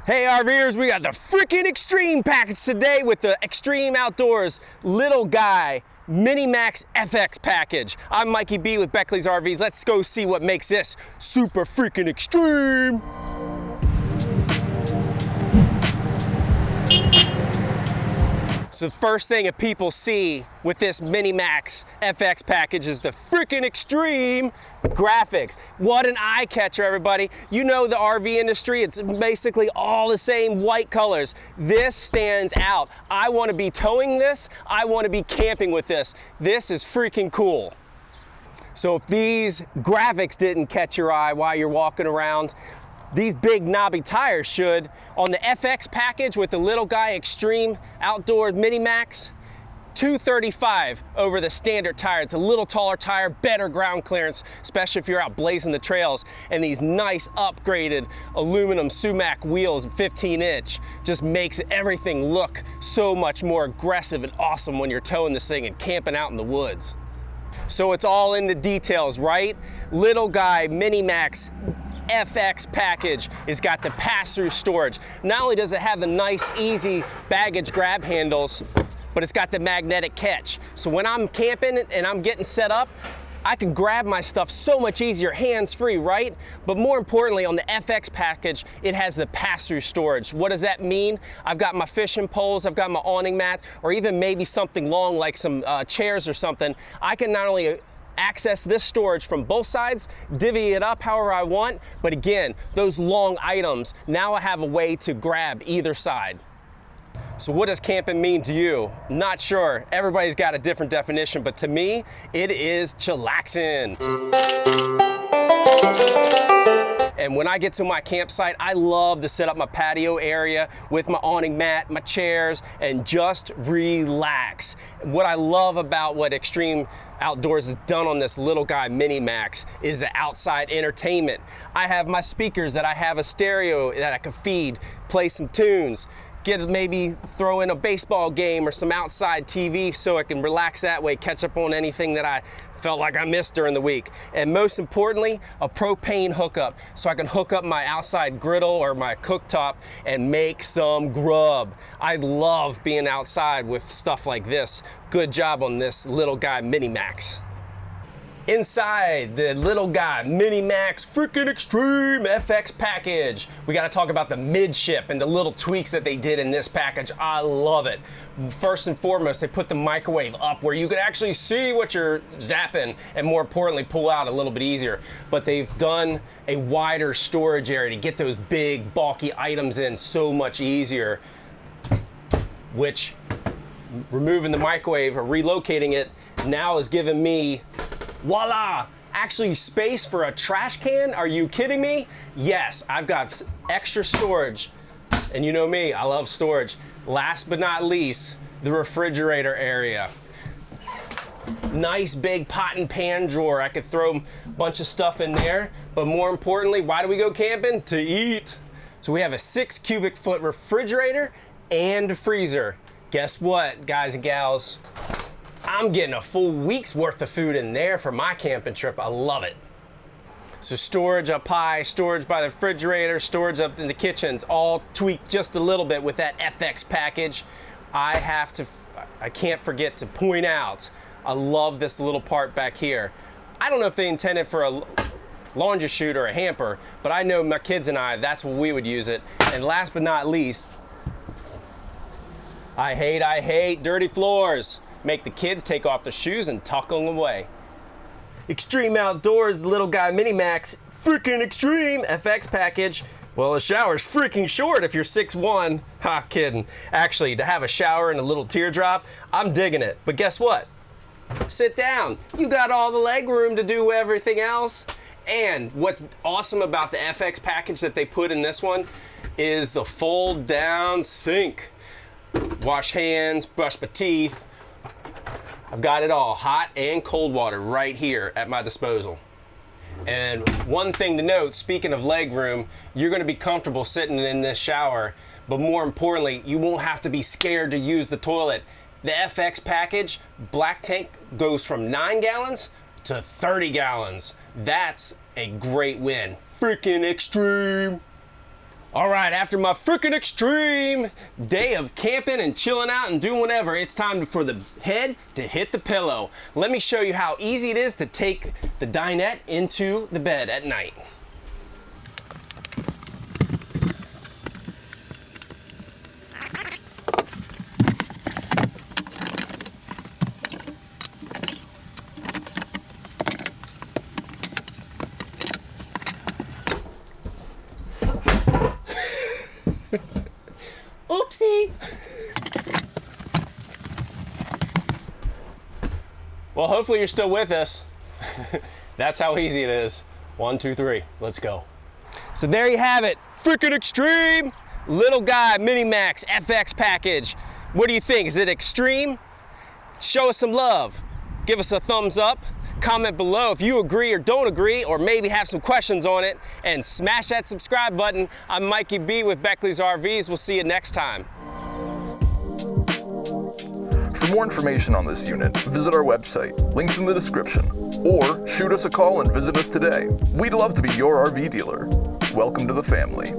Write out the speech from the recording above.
Hey RVers, we got the freaking Xtreme package today with the Xtreme Outdoors Little Guy Mini Max FX package. I'm Mikey B with Beckley's RVs. Let's go see what makes this super freaking extreme. So the first thing that people see with this Mini Max FX package is the freaking extreme graphics. What an eye catcher, everybody. You know the RV industry, it's basically all the same white colors. This stands out. I want to be towing this. I want to be camping with this. This is freaking cool. So if these graphics didn't catch your eye while you're walking around, these big knobby tires should. On the FX package with the Little Guy Xtreme Outdoors Mini Max, $235 over the standard tire. It's a little taller tire, better ground clearance, especially if you're out blazing the trails. And these nice upgraded aluminum sumac wheels, 15-inch, just makes everything look so much more aggressive and awesome when you're towing this thing and camping out in the woods. So it's all in the details, right? Little Guy Mini Max FX package has got the pass-through storage. Not only does it have the nice, easy baggage grab handles, but it's got the magnetic catch. So when I'm camping and I'm getting set up, I can grab my stuff so much easier, hands-free, right? But more importantly, on the FX package, it has the pass-through storage. What does that mean? I've got my fishing poles, I've got my awning mat, or even maybe something long like some chairs or something. I can not only access this storage from both sides, divvy it up however I want, but again, those long items, now I have a way to grab either side. So what does camping mean to you? Not sure. Everybody's got a different definition, but to me, it is chillaxing. And when I get to my campsite, I love to set up my patio area with my awning mat, my chairs, and just relax. What I love about what Xtreme Outdoors has done on this Little Guy Mini Max is the outside entertainment. I have my speakers that I have a stereo that I can feed, play some tunes, maybe throw in a baseball game or some outside TV so I can relax that way, catch up on anything that I felt like I missed during the week. And most importantly, a propane hookup so I can hook up my outside griddle or my cooktop and make some grub. I love being outside with stuff like this. Good job on this Little Guy Mini Max. Inside the Little Guy Mini Max freaking Xtreme FX package, we got to talk about the midship and the little tweaks that they did in this package. I love it. First and foremost, they put the microwave up where you can actually see what you're zapping and more importantly, pull out a little bit easier. But they've done a wider storage area to get those big, bulky items in so much easier, which removing the microwave or relocating it now is giving me voila! Actually space for a trash can? Are you kidding me? Yes, I've got extra storage. And you know me, I love storage. Last but not least, the refrigerator area. Nice big pot and pan drawer. I could throw a bunch of stuff in there. But more importantly, why do we go camping? To eat. So we have a 6 cubic foot refrigerator and freezer. Guess what, guys and gals? I'm getting a full week's worth of food in there for my camping trip. I love it. So storage up high, storage by the refrigerator, storage up in the kitchens, all tweaked just a little bit with that FX package. I can't forget to point out, I love this little part back here. I don't know if they intended for a laundry chute or a hamper, but I know my kids and I, that's what we would use it. And last but not least, I hate dirty floors. Make the kids take off their shoes and tuck them away. Xtreme Outdoors Little Guy Mini Max freaking Xtreme FX package. Well, the shower's freaking short if you're 6'1". Ha, kidding. Actually, to have a shower and a little teardrop, I'm digging it. But guess what? Sit down. You got all the leg room to do everything else. And what's awesome about the FX package that they put in this one is the fold down sink. Wash hands, brush my teeth. I've got it all, hot and cold water right here at my disposal. And one thing to note, speaking of leg room, you're gonna be comfortable sitting in this shower, but more importantly, you won't have to be scared to use the toilet. The FX package, black tank goes from 9 gallons to 30 gallons. That's a great win. Freaking extreme. All right, after my freaking extreme day of camping and chilling out and doing whatever, it's time for the head to hit the pillow. Let me show you how easy it is to take the dinette into the bed at night. Oopsie. Well, hopefully you're still with us. That's how easy it is. 1, 2, 3, let's go. So there you have it, freaking extreme Little Guy Mini Max FX package. What do you think? Is it extreme? Show us some love. Give us a thumbs up. Comment below if you agree or don't agree, or maybe have some questions on it, and smash that subscribe button. I'm Mikey B with Beckley's RVs. We'll see you next time. For more information on this unit, visit our website, links in the description, or shoot us a call and visit us today. We'd love to be your RV dealer. Welcome to the family.